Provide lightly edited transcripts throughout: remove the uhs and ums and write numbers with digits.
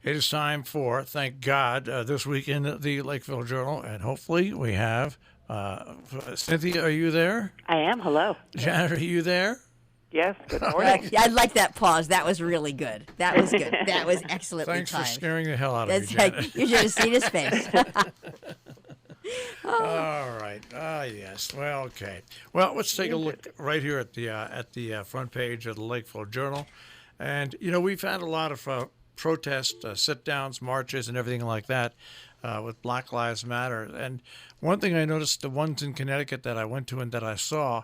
It is time for, thank God, this week in the Lakeville Journal, and hopefully we have Cynthia. Are you there? I am. Hello. Janet, are you there? Yes. Good morning. I like that pause. That was really good. That was good. That was excellently Thanks for timed. scaring the hell out of That's me, Janet. You should have seen his face. All right. Yes. Well, okay. Well, let's take a look right here at the front page of the Lakeville Journal, and we've had a lot of protests, sit-downs, marches, and everything like that with Black Lives Matter. And one thing I noticed, the ones in Connecticut that I went to and that I saw,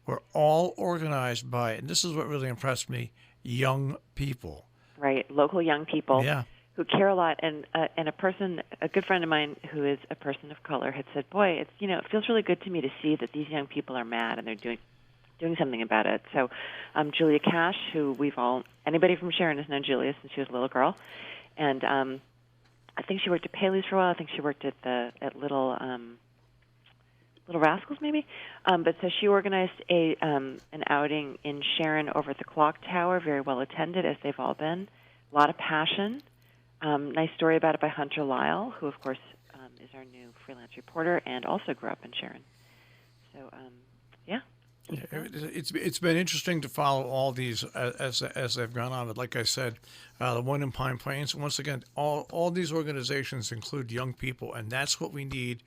were all organized by, and this is what really impressed me, young people. Right. Local young people. Yeah. Who care a lot, and a good friend of mine who is a person of color had said, "Boy, it feels really good to me to see that these young people are mad and they're doing something about it." So, Julia Cash, who anybody from Sharon has known Julia since she was a little girl, and I think she worked at Paley's for a while. I think she worked at Little Rascals, maybe. But so she organized an outing in Sharon over at the Clock Tower, very well attended as they've all been. A lot of passion. Nice story about it by Hunter Lyle, who, of course, is our new freelance reporter and also grew up in Sharon. So, yeah. It's been interesting to follow all these as they've gone on. But like I said, the one in Pine Plains, once again, all these organizations include young people, and that's what we need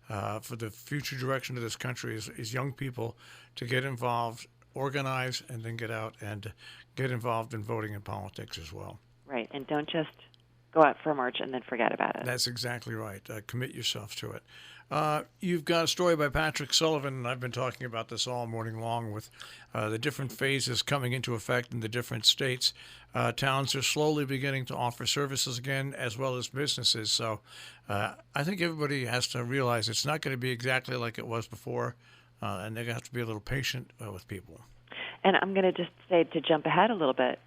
for the future direction of this country is young people to get involved, organize, and then get out and get involved in voting and politics as well. Right, and don't just go out for a march and then forget about it. That's exactly right. Commit yourself to it. You've got a story by Patrick Sullivan, and I've been talking about this all morning long with the different phases coming into effect in the different states. Towns are slowly beginning to offer services again, as well as businesses. So I think everybody has to realize it's not going to be exactly like it was before, and they're going to have to be a little patient with people. And I'm going to just say, to jump ahead a little bit,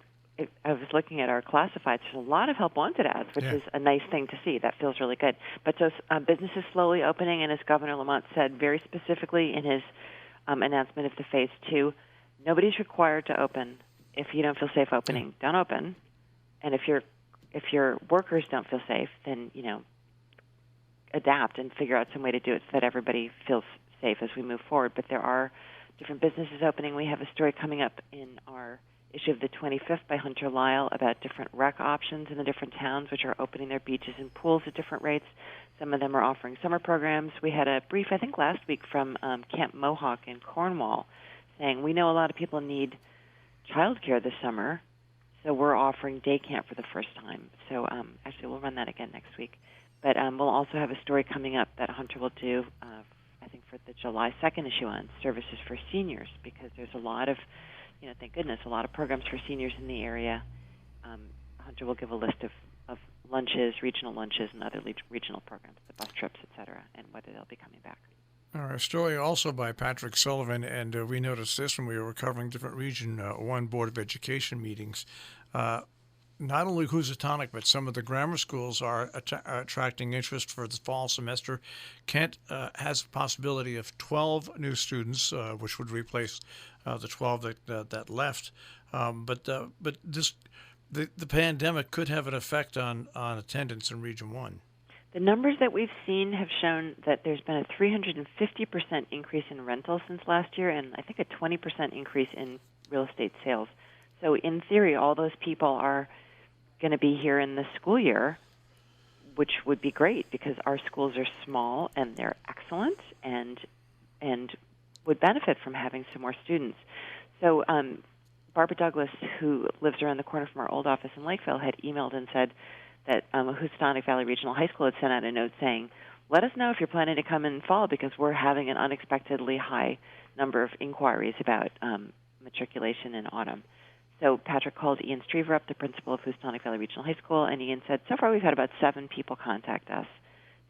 I was looking at our classifieds. There's a lot of help wanted ads, which is a nice thing to see. That feels really good. But so businesses slowly opening, and as Governor Lamont said very specifically in his announcement of the Phase 2, nobody's required to open. If you don't feel safe opening, don't open. And if your workers don't feel safe, then adapt and figure out some way to do it so that everybody feels safe as we move forward. But there are different businesses opening. We have a story coming up in our issue of the 25th by Hunter Lyle about different rec options in the different towns which are opening their beaches and pools at different rates. Some of them are offering summer programs. We had a brief, I think last week, from Camp Mohawk in Cornwall saying, we know a lot of people need childcare this summer, so we're offering day camp for the first time. So actually we'll run that again next week. But we'll also have a story coming up that Hunter will do, I think for the July 2nd issue on services for seniors, because there's a lot of thank goodness, a lot of programs for seniors in the area. Hunter will give a list of lunches, regional lunches, and other regional programs, the bus trips, et cetera, and whether they'll be coming back. Our story also by Patrick Sullivan, and we noticed this when we were covering different Region 1 Board of Education meetings. Not only Housatonic, but some of the grammar schools are attracting interest for the fall semester. Kent has a possibility of 12 new students, which would replace the 12 that left. But the pandemic could have an effect on attendance in Region 1. The numbers that we've seen have shown that there's been a 350% increase in rentals since last year, and I think a 20% increase in real estate sales. So in theory, all those people are going to be here in the school year, which would be great because our schools are small and they're excellent and would benefit from having some more students. So Barbara Douglas, who lives around the corner from our old office in Lakeville, had emailed and said that Housatonic Valley Regional High School had sent out a note saying, let us know if you're planning to come in fall because we're having an unexpectedly high number of inquiries about matriculation in autumn. So Patrick called Ian Streever up, the principal of Housatonic Valley Regional High School, and Ian said, so far we've had about 7 people contact us.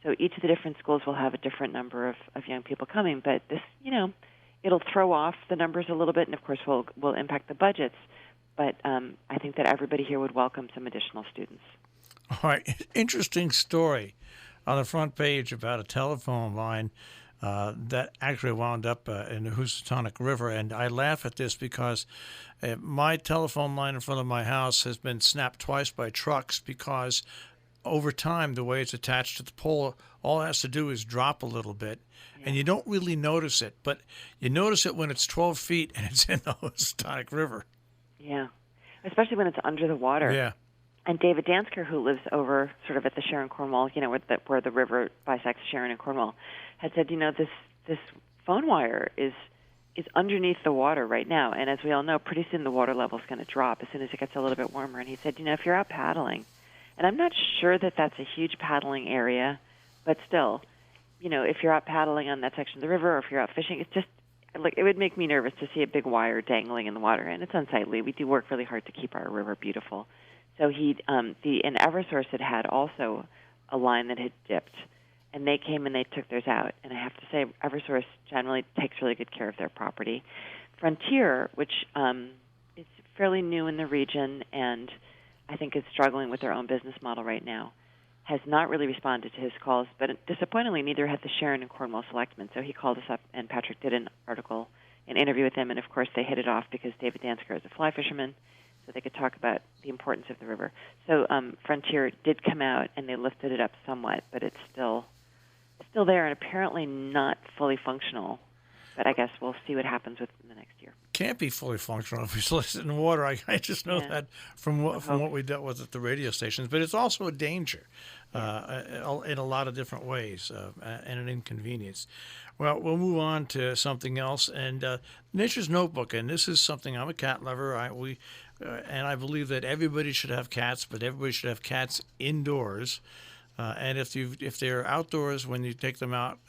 So each of the different schools will have a different number of young people coming, but this, it'll throw off the numbers a little bit, and of course will impact the budgets, but I think that everybody here would welcome some additional students. All right, interesting story on the front page about a telephone line that actually wound up in the Housatonic River. And I laugh at this because my telephone line in front of my house has been snapped twice by trucks because over time, the way it's attached to the pole, all it has to do is drop a little bit, and you don't really notice it. But you notice it when it's 12 feet and it's in the Housatonic River. Yeah, especially when it's under the water. Yeah. And David Dansker, who lives over sort of at the Sharon, Cornwall, where the river bisects Sharon and Cornwall, had said, this phone wire is underneath the water right now, and as we all know, pretty soon the water level is going to drop as soon as it gets a little bit warmer. And he said, if you're out paddling, and I'm not sure that that's a huge paddling area, but still, if you're out paddling on that section of the river, or if you're out fishing, it's just it would make me nervous to see a big wire dangling in the water, and it's unsightly. We do work really hard to keep our river beautiful. So and Eversource had also a line that had dipped, and they came and they took theirs out. And I have to say, Eversource generally takes really good care of their property. Frontier, which is fairly new in the region and I think is struggling with their own business model right now, has not really responded to his calls. But disappointingly, neither had the Sharon and Cornwall selectmen. So he called us up, and Patrick did an interview with him, and of course they hit it off because David Dansker is a fly fisherman, so they could talk about the importance of the river. So Frontier did come out, and they lifted it up somewhat, but it's still there and apparently not fully functional. But I guess we'll see what happens within the next year. Can't be fully functional if it's listed in the water. I just know that from what we dealt with at the radio stations. But it's also a danger in a lot of different ways and an inconvenience. Well, we'll move on to something else. And Nature's Notebook, and this is something, I'm a cat lover. And I believe that everybody should have cats, but everybody should have cats indoors. And if they're outdoors, when you take them out,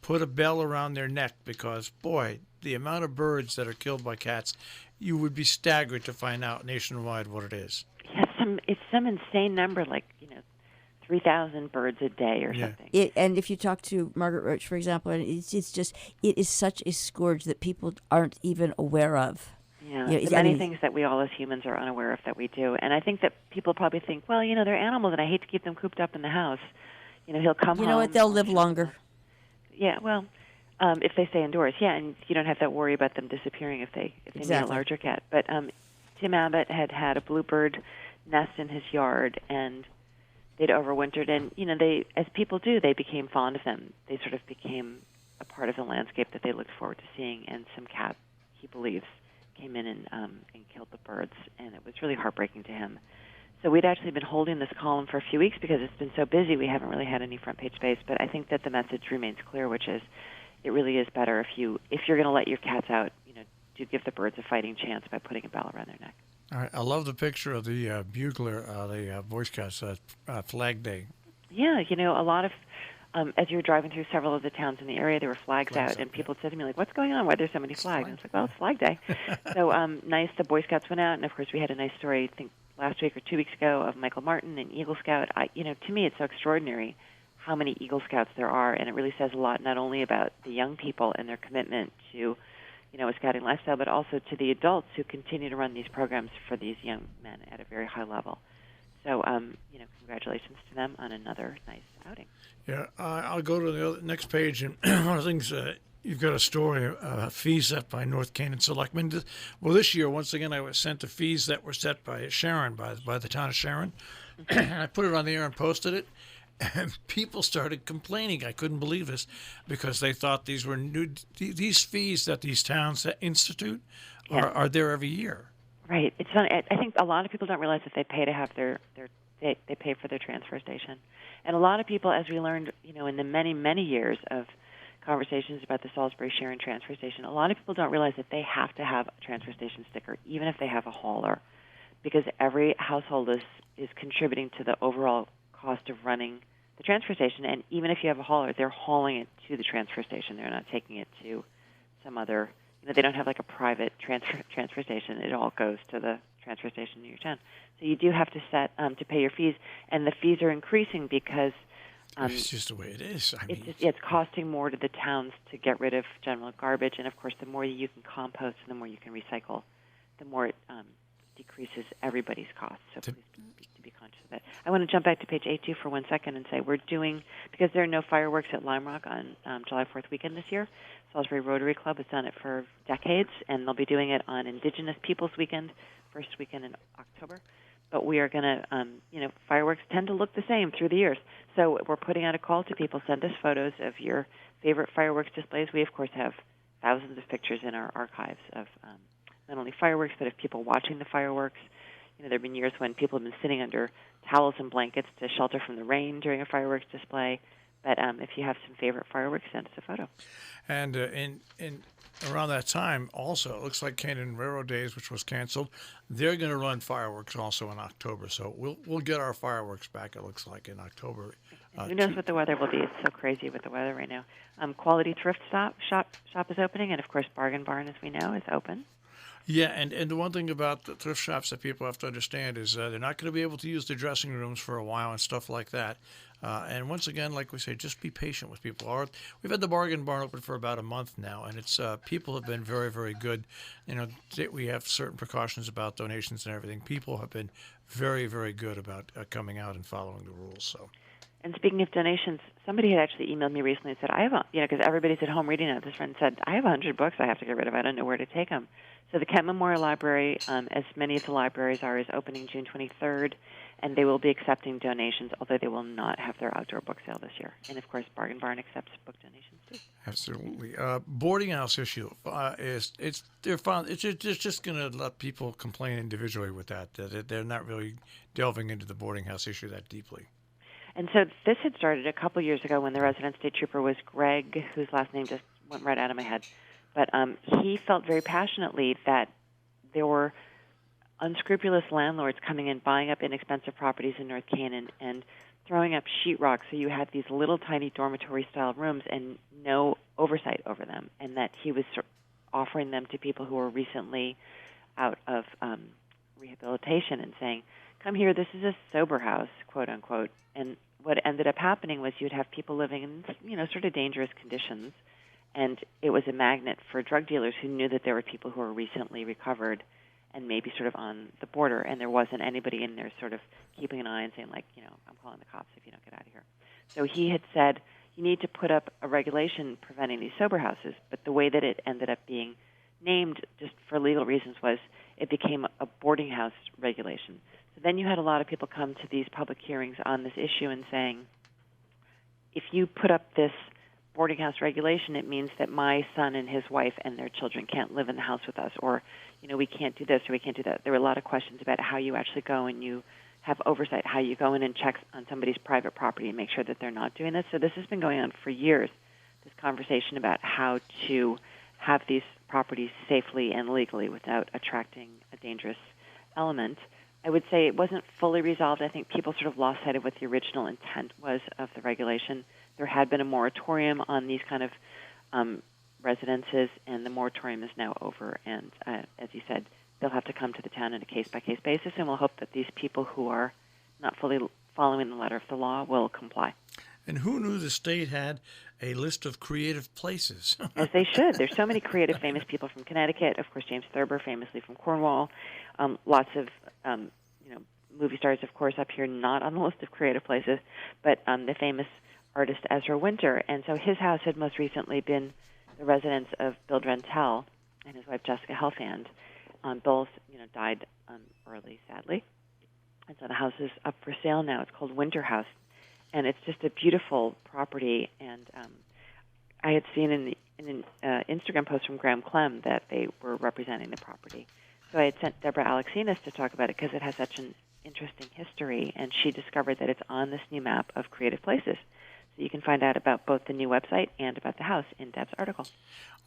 put a bell around their neck because, boy, the amount of birds that are killed by cats, you would be staggered to find out nationwide what it is. Yeah, it's some insane number, 3,000 birds a day or something. And if you talk to Margaret Roach, for example, it is such a scourge that people aren't even aware of. Yeah, many things that we all as humans are unaware of that we do. And I think that people probably think, well, they're animals and I hate to keep them cooped up in the house. He'll come home. You know what? They'll live longer. Yeah, well, if they stay indoors, yeah, and you don't have to worry about them disappearing if they need a larger cat. But Tim Abbott had a bluebird nest in his yard, and they'd overwintered. And, they, as people do, they became fond of them. They sort of became a part of the landscape that they looked forward to seeing. And some cat, he believes, came in and killed the birds, and it was really heartbreaking to him. So we'd actually been holding this column for a few weeks because it's been so busy we haven't really had any front page space. But I think that the message remains clear, which is it really is better if you're going to let your cats out, do give the birds a fighting chance by putting a bell around their neck. All right, I love the picture of the bugler, the Boy Scouts Flag Day. Yeah, a lot of as you were driving through several of the towns in the area, there were flags out, and people said to me, what's going on? Why are there so many flags? And I was like, well, it's Flag Day. So nice, the Boy Scouts went out, and of course we had a nice story, I think, last week or 2 weeks ago of Michael Martin, an Eagle Scout. To me, it's so extraordinary how many Eagle Scouts there are, and it really says a lot not only about the young people and their commitment to, a scouting lifestyle, but also to the adults who continue to run these programs for these young men at a very high level. So, congratulations to them on another nice outing. Yeah, I'll go to the next page, and one of the things, you've got a story, fees set by North Canaan selectmen. Well, this year, once again, I was sent the fees that were set by Sharon, by the town of Sharon. And I put it on the air and posted it, and people started complaining. I couldn't believe this because they thought these were new. These fees that these towns institute are there every year. Right. It's not, I think a lot of people don't realize that they pay to have they pay for their transfer station. And a lot of people, as we learned, in the many, many years of conversations about the Salisbury Sharon transfer station, a lot of people don't realize that they have to have a transfer station sticker, even if they have a hauler, because every household is contributing to the overall cost of running the transfer station. And even if you have a hauler, they're hauling it to the transfer station. They're not taking it to some other, they don't have like a private transfer station. It all goes to the transfer station in your town. So you do have to set to pay your fees, and the fees are increasing because it's just the way it is. It's costing more to the towns to get rid of general garbage, and of course, the more you can compost and the more you can recycle, the more decreases everybody's costs. So please be conscious of it. I want to jump back to page 82 for 1 second and say we're doing, because there are no fireworks at Lime Rock on July 4th weekend this year, Salisbury Rotary Club has done it for decades, and they'll be doing it on Indigenous Peoples Weekend, first weekend in October. But we are going to, fireworks tend to look the same through the years. So we're putting out a call to people, send us photos of your favorite fireworks displays. We, of course, have thousands of pictures in our archives of not only fireworks, but of people watching the fireworks. There have been years when people have been sitting under towels and blankets to shelter from the rain during a fireworks display. But if you have some favorite fireworks, send us a photo. And in around that time, also, it looks like Canaan Railroad Days, which was canceled, they're going to run fireworks also in October. So we'll get our fireworks back, it looks like, in October. Who knows what the weather will be? It's so crazy with the weather right now. Quality Thrift Shop is opening, and, of course, Bargain Barn, as we know, is open. Yeah, and the one thing about the thrift shops that people have to understand is they're not going to be able to use the dressing rooms for a while and stuff like that. And once again, like we say, just be patient with people. We've had the Bargain Barn open for about a month now, and it's people have been very, very good. We have certain precautions about donations and everything. People have been very, very good about coming out and following the rules. So. And speaking of donations, somebody had actually emailed me recently and said, I have because everybody's at home reading it. This friend said, I have 100 books I have to get rid of. I don't know where to take them. So the Kent Memorial Library, as many of the libraries are, is opening June 23rd, and they will be accepting donations, although they will not have their outdoor book sale this year. And, of course, Bargain Barn accepts book donations, too. Absolutely. Boarding house issue it's just going to let people complain individually with that they're not really delving into the boarding house issue that deeply. And so this had started a couple years ago when the resident state trooper was Greg, whose last name just went right out of my head. But he felt very passionately that there were unscrupulous landlords coming in, buying up inexpensive properties in North Canaan and throwing up sheetrock so you had these little tiny dormitory-style rooms and no oversight over them, and that he was offering them to people who were recently out of rehabilitation and saying, come here, this is a sober house, quote unquote. And what ended up happening was you'd have people living in, sort of dangerous conditions, and it was a magnet for drug dealers who knew that there were people who were recently recovered and maybe sort of on the border, and there wasn't anybody in there sort of keeping an eye and saying, like, I'm calling the cops if you don't get out of here. So he had said, you need to put up a regulation preventing these sober houses, but the way that it ended up being named just for legal reasons was it became a boarding house regulation. So then you had a lot of people come to these public hearings on this issue and saying, if you put up this boarding house regulation, it means that my son and his wife and their children can't live in the house with us, or, we can't do this or we can't do that. There were a lot of questions about how you actually go and you have oversight, how you go in and check on somebody's private property and make sure that they're not doing this. So this has been going on for years, this conversation about how to have these properties safely and legally without attracting a dangerous element. I would say it wasn't fully resolved. I think people sort of lost sight of what the original intent was of the regulation. There had been a moratorium on these kind of residences, and the moratorium is now over. And as you said, they'll have to come to the town on a case-by-case basis, and we'll hope that these people who are not fully following the letter of the law will comply. And who knew the state had a list of creative places? As they should. There's so many creative, famous people from Connecticut. Of course, James Thurber, famously from Cornwall. Lots of movie stars, of course, up here, not on the list of creative places, but the famous artist Ezra Winter. And so his house had most recently been the residence of Bill Drentel and his wife Jessica Helfand. Bill, died early, sadly. And so the house is up for sale now. It's called Winter House. And it's just a beautiful property. And I had seen in an Instagram post from Graham Clem that they were representing the property. So I had sent Deborah Alexinas to talk about it because it has such an interesting history, and she discovered that it's on this new map of creative places. So you can find out about both the new website and about the house in Deb's article.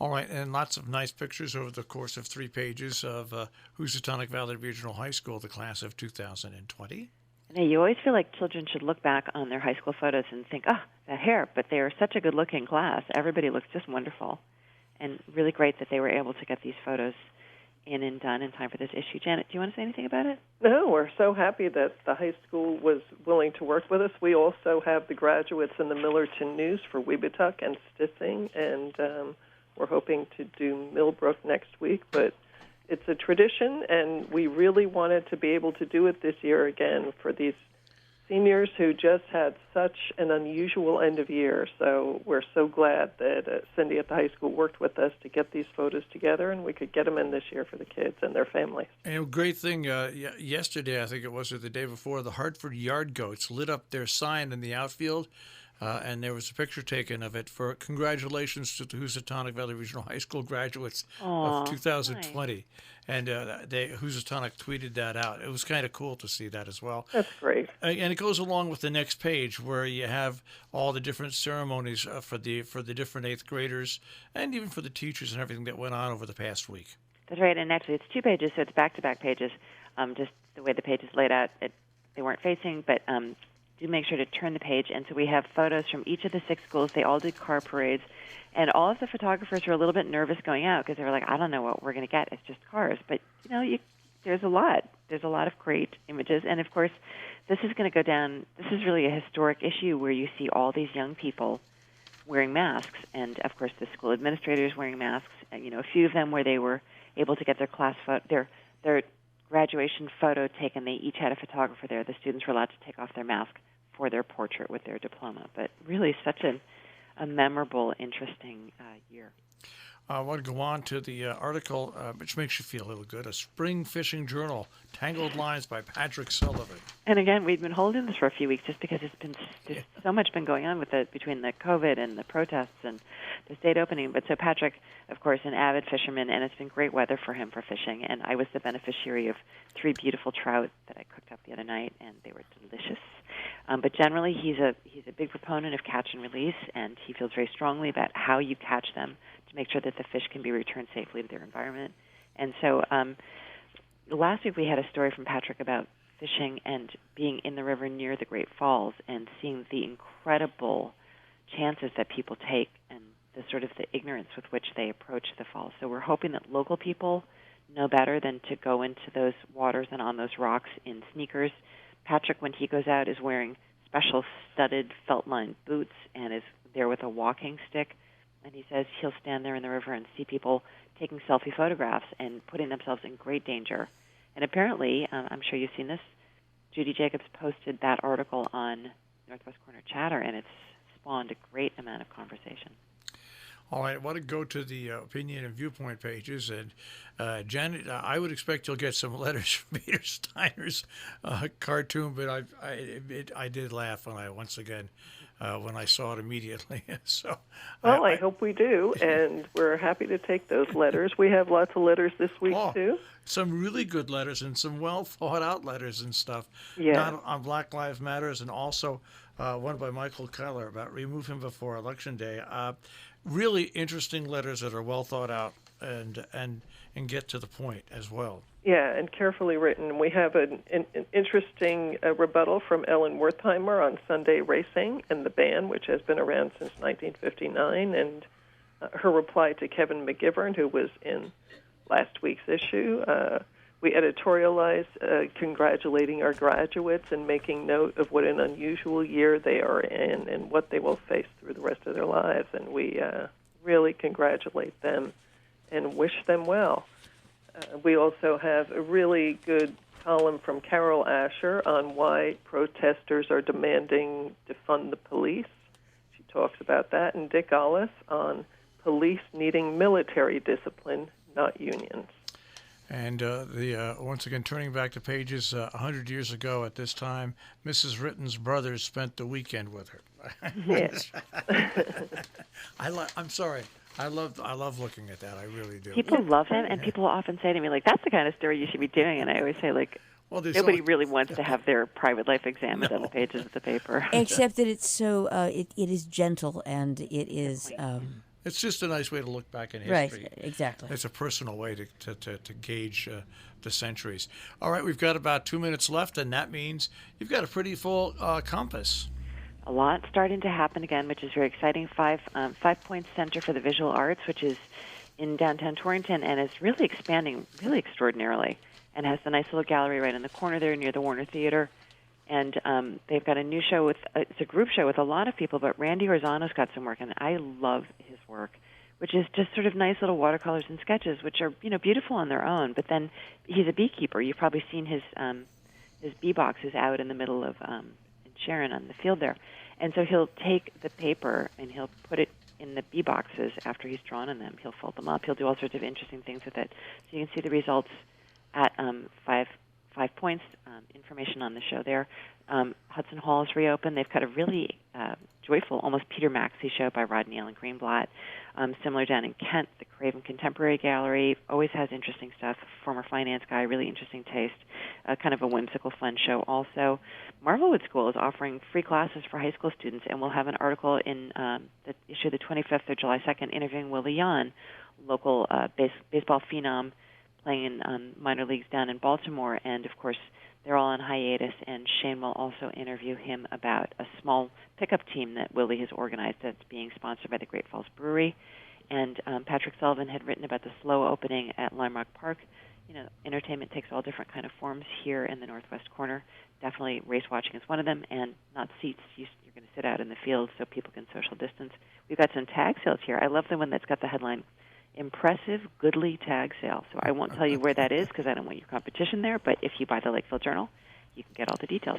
All right, and lots of nice pictures over the course of 3 pages of Housatonic Valley Regional High School, the class of 2020. And you always feel like children should look back on their high school photos and think, that hair, but they are such a good-looking class. Everybody looks just wonderful, and really great that they were able to get these photos in and done in time for this issue. Janet, do you want to say anything about it? No, we're so happy that the high school was willing to work with us. We also have the graduates in the Millerton News for Weebituck and Stissing, and we're hoping to do Millbrook next week. But it's a tradition, and we really wanted to be able to do it this year again for these seniors who just had such an unusual end of year. So we're so glad that Cindy at the high school worked with us to get these photos together, and we could get them in this year for the kids and their families. And a great thing, yesterday, I think it was, or the day before, the Hartford Yard Goats lit up their sign in the outfield, and there was a picture taken of it for congratulations to the Housatonic Valley Regional High School graduates of 2020. Nice. And Housatonic tweeted that out. It was kind of cool to see that as well. That's great. And it goes along with the next page where you have all the different ceremonies for the different eighth graders and even for the teachers and everything that went on over the past week. That's right. And actually, it's 2 pages, so it's back-to-back pages. Just the way the page is laid out, they weren't facing, but do make sure to turn the page. And so we have photos from each of the 6 schools. They all did car parades. And all of the photographers were a little bit nervous going out because they were like, I don't know what we're going to get. It's just cars. But, there's a lot. There's a lot of great images. And, of course, this is going to go down. This is really a historic issue where you see all these young people wearing masks. And, of course, the school administrators wearing masks. And, a few of them where they were able to get their class their graduation photo taken. They each had a photographer there. The students were allowed to take off their mask for their portrait with their diploma. But really such a memorable, interesting year. I want to go on to the article, which makes you feel a little good, A Spring Fishing Journal, Tangled Lines by Patrick Sullivan. And again, we've been holding this for a few weeks just because there's so much been going on with it between the COVID and the protests and the state opening. But so Patrick, of course, an avid fisherman, and it's been great weather for him for fishing. And I was the beneficiary of 3 beautiful trout that I cooked up the other night, and they were delicious. But generally, he's a big proponent of catch and release, and he feels very strongly about how you catch them to make sure that the fish can be returned safely to their environment. And so last week we had a story from Patrick about fishing and being in the river near the Great Falls and seeing the incredible chances that people take and the sort of the ignorance with which they approach the falls. So we're hoping that local people know better than to go into those waters and on those rocks in sneakers. Patrick, when he goes out, is wearing special studded felt-lined boots and is there with a walking stick. And he says he'll stand there in the river and see people taking selfie photographs and putting themselves in great danger. And apparently, I'm sure you've seen this, Judy Jacobs posted that article on Northwest Corner Chatter, and it's spawned a great amount of conversation. All right, I want to go to the opinion and viewpoint pages. And Janet, I would expect you'll get some letters from Peter Steiner's cartoon, but I did laugh when I saw it immediately. So, I hope we do, and we're happy to take those letters. We have lots of letters this week, too. Some really good letters and some well-thought-out letters and stuff. Yeah. Not on Black Lives Matters, and also one by Michael Keller about remove him before Election Day. Really interesting letters that are well thought out and get to the point as well. Yeah, and carefully written. We have an interesting rebuttal from Ellen Wertheimer on Sunday Racing and the ban, which has been around since 1959, and her reply to Kevin McGivern, who was in last week's issue. We editorialize congratulating our graduates and making note of what an unusual year they are in and what they will face through the rest of their lives. And we really congratulate them and wish them well. We also have a really good column from Carol Asher on why protesters are demanding defund the police. She talks about that. And Dick Ollis on police needing military discipline, not unions. And once again, turning back to pages, 100 years ago at this time, Mrs. Ritten's brothers spent the weekend with her. Yes. I'm sorry. I love looking at that. I really do. People love him, and people often say to me, like, that's the kind of story you should be doing. And I always say, like, nobody really wants to have their private life examined on the pages of the paper. Except that it's so, it is gentle, and it is... It's just a nice way to look back in history. Right, exactly. It's a personal way to gauge the centuries. All right, we've got about 2 minutes left, and that means you've got a pretty full compass. A lot starting to happen again, which is very exciting. Five Points Center for the Visual Arts, which is in downtown Torrington, and is really expanding really extraordinarily, and has the nice little gallery right in the corner there near the Warner Theater. And they've got a new show it's a group show with a lot of people, but Randy Orzano's got some work, and I love his work, which is just sort of nice little watercolors and sketches, which are beautiful on their own. But then he's a beekeeper. You've probably seen his bee boxes out in the middle of in Sharon on the field there, and so he'll take the paper and he'll put it in the bee boxes after he's drawn on them. He'll fold them up. He'll do all sorts of interesting things with it. So you can see the results at 5 Points. Information on the show there. Hudson Hall is reopened. They've got a really joyful, almost Peter Maxey show by Rodney Allen Greenblatt. Similar down in Kent, the Craven Contemporary Gallery always has interesting stuff. Former finance guy, really interesting taste. Kind of a whimsical, fun show also. Marvelwood School is offering free classes for high school students, and we'll have an article in the issue the 25th of July 2nd interviewing Willie Yon, local baseball phenom playing in minor leagues down in Baltimore. And, of course, they're all on hiatus, and Shane will also interview him about a small pickup team that Willie has organized that's being sponsored by the Great Falls Brewery. And Patrick Sullivan had written about the slow opening at Lime Rock Park. Entertainment takes all different kind of forms here in the northwest corner. Definitely race watching is one of them, and not seats. You're going to sit out in the field so people can social distance. We've got some tag sales here. I love the one that's got the headline, Impressive Goodly Tag Sale. So I won't tell you where that is because I don't want your competition there, but if you buy the Lakeville Journal, you can get all the details.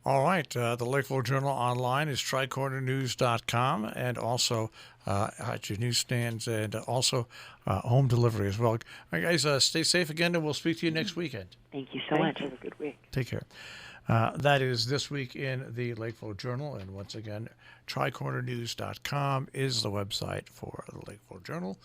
All right. The Lakeville Journal online is tricornernews.com, and also at your newsstands, and also home delivery as well. All right, guys, stay safe again, and we'll speak to you next weekend. Thank you so much. Have a good week. Take care. That is This Week in the Lakeville Journal. And once again, tricornernews.com is the website for the Lakeville Journal.